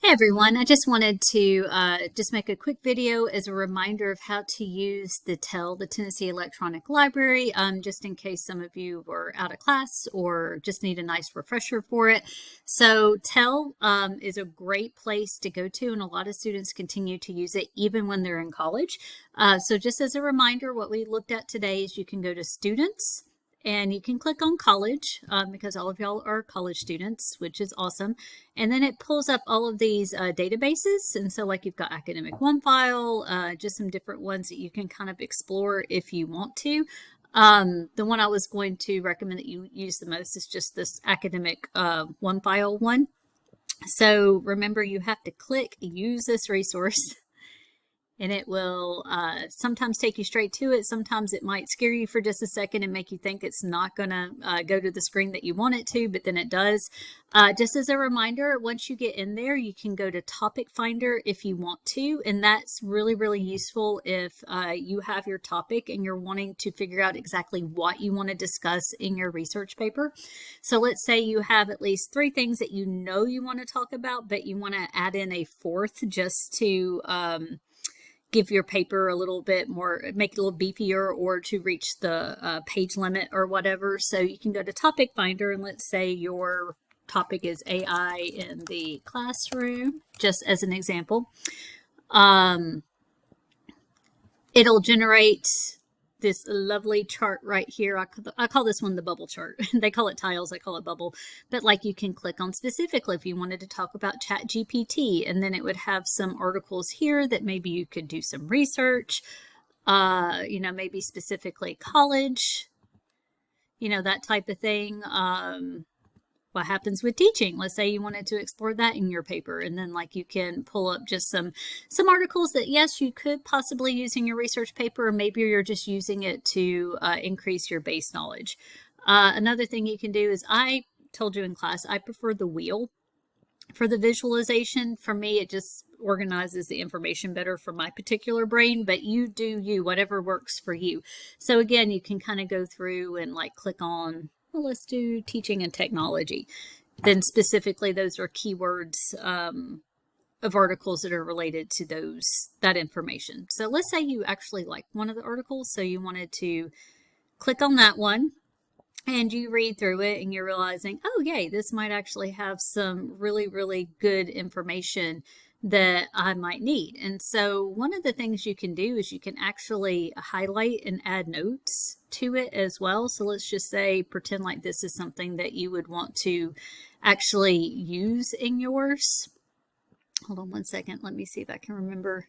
Hey everyone, I just wanted to just make a quick video as a reminder of how to use the TEL, the Tennessee Electronic Library, just in case some of you were out of class or just need a nice refresher for it. So TEL is a great place to go to, and a lot of students continue to use it even when they're in college. So just as a reminder, what we looked at today is you can go to Students, and you can click on college because all of y'all are college students, which is awesome. And then it pulls up all of these databases. And so like you've got Academic OneFile, just some different ones that you can kind of explore if you want to. The one I was going to recommend that you use the most is just this Academic OneFile one. So remember, you have to click use this resource. And it will sometimes take you straight to it. Sometimes it might scare you for just a second and make you think it's not going to go to the screen that you want it to, but then it does. Just as a reminder, once you get in there, you can go to Topic Finder if you want to. And that's really, really useful if you have your topic and you're wanting to figure out exactly what you want to discuss in your research paper. So let's say you have at least 3 things that you know you want to talk about, but you want to add in a 4th just to give your paper a little bit more, make it a little beefier, or to reach the page limit or whatever. So you can go to Topic Finder, and let's say your topic is AI in the classroom, just as an example. It'll generate this lovely chart right here. I call this one the bubble chart. They call it tiles, I call it bubble. But like you can click on specifically if you wanted to talk about ChatGPT, and then it would have some articles here that maybe you could do some research, maybe specifically college, that type of thing. What happens with teaching? Let's say you wanted to explore that in your paper, and then like you can pull up just some articles that yes, you could possibly use in your research paper, or maybe you're just using it to increase your base knowledge. Another thing you can do is, I told you in class, I prefer the wheel for the visualization. For me, it just organizes the information better for my particular brain, but you do you, whatever works for you. So again, you can kind of go through and like click on, well, let's do teaching and technology. Then specifically, those are keywords of articles that are related to that information. So let's say you actually like one of the articles, so you wanted to click on that one, and you read through it and you're realizing, oh, yay, this might actually have some really, really good information that I might need. And so one of the things you can do is you can actually highlight and add notes to it as well. So let's just say, pretend like this is something that you would want to actually use in yours. Hold on one second. Let me see if I can remember.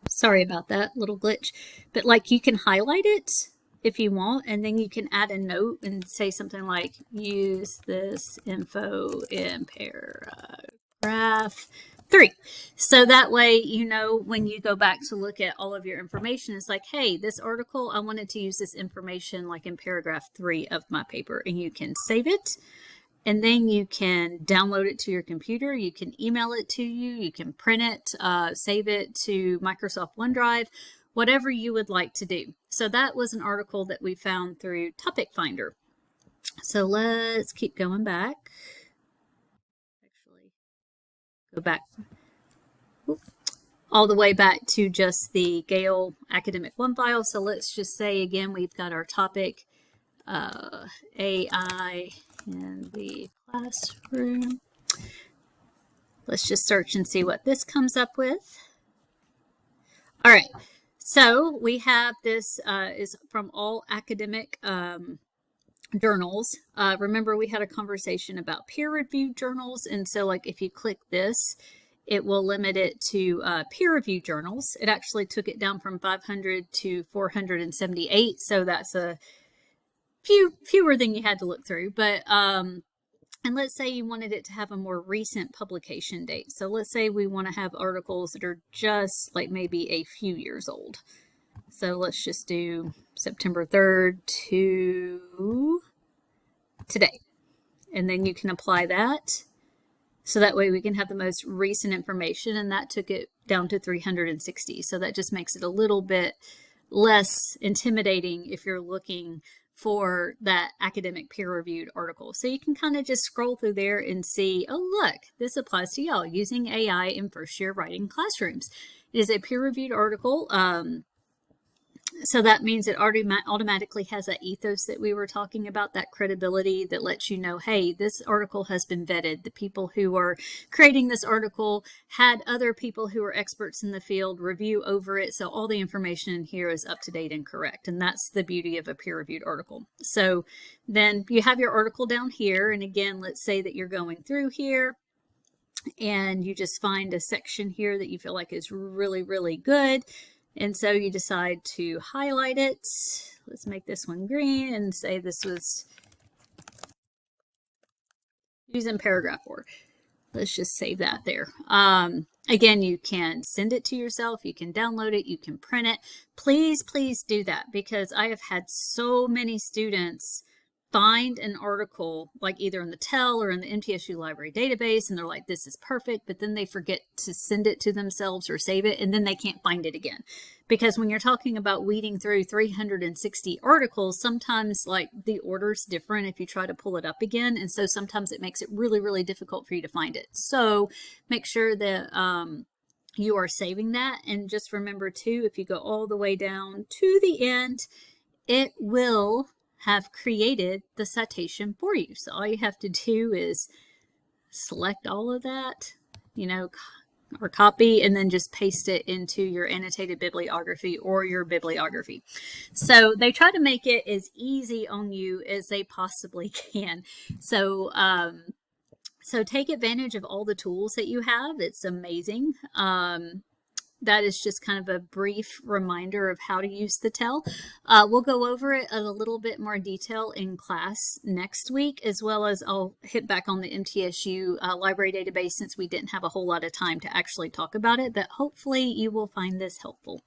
Sorry about that little glitch. But like you can highlight it if you want, and then you can add a note and say something like, use this info in paragraph 3. So that way, when you go back to look at all of your information, it's like, hey, this article, I wanted to use this information like in paragraph 3 of my paper, and you can save it. And then you can download it to your computer. You can email it to you. You can print it, save it to Microsoft OneDrive, whatever you would like to do. So that was an article that we found through Topic Finder. So let's keep going back. Actually, go back all the way back to just the Gale Academic OneFile. So let's just say again, we've got our topic, AI in the classroom. Let's just search and see what this comes up with. All right. So we have this is from all academic journals. Remember, we had a conversation about peer-reviewed journals. And so like if you click this, it will limit it to peer-reviewed journals. It actually took it down from 500 to 478. So that's a fewer than you had to look through. But and let's say you wanted it to have a more recent publication date. So let's say we want to have articles that are just like maybe a few years old. So let's just do September 3rd to today. And then you can apply that. So that way we can have the most recent information, and that took it down to 360. So that just makes it a little bit less intimidating if you're looking for that academic peer-reviewed article. So you can kind of just scroll through there and see, oh, look, this applies to y'all using AI in first-year writing classrooms. It is a peer-reviewed article. So that means it already automatically has that ethos that we were talking about, that credibility that lets you know, hey, this article has been vetted. The people who are creating this article had other people who are experts in the field review over it. So all the information in here is up to date and correct. And that's the beauty of a peer-reviewed article. So then you have your article down here. And again, let's say that you're going through here and you just find a section here that you feel like is really, really good. And so you decide to highlight it. Let's make this one green and say this was using paragraph 4. Let's just save that there. Again, you can send it to yourself. You can download it. You can print it. Please, please do that, because I have had so many students find an article like either in the TEL or in the MTSU library database, and they're like, this is perfect, but then they forget to send it to themselves or save it, and then they can't find it again. Because when you're talking about weeding through 360 articles, sometimes like the order's different if you try to pull it up again, and so sometimes it makes it really, really difficult for you to find it. So make sure that you are saving that, and just remember too, if you go all the way down to the end, it will have created the citation for you. So all you have to do is select all of that, or copy, and then just paste it into your annotated bibliography or your bibliography. So they try to make it as easy on you as they possibly can. So take advantage of all the tools that you have. It's amazing. That is just kind of a brief reminder of how to use the TEL. We'll go over it in a little bit more detail in class next week, as well as I'll hit back on the MTSU library database, since we didn't have a whole lot of time to actually talk about it, but hopefully you will find this helpful.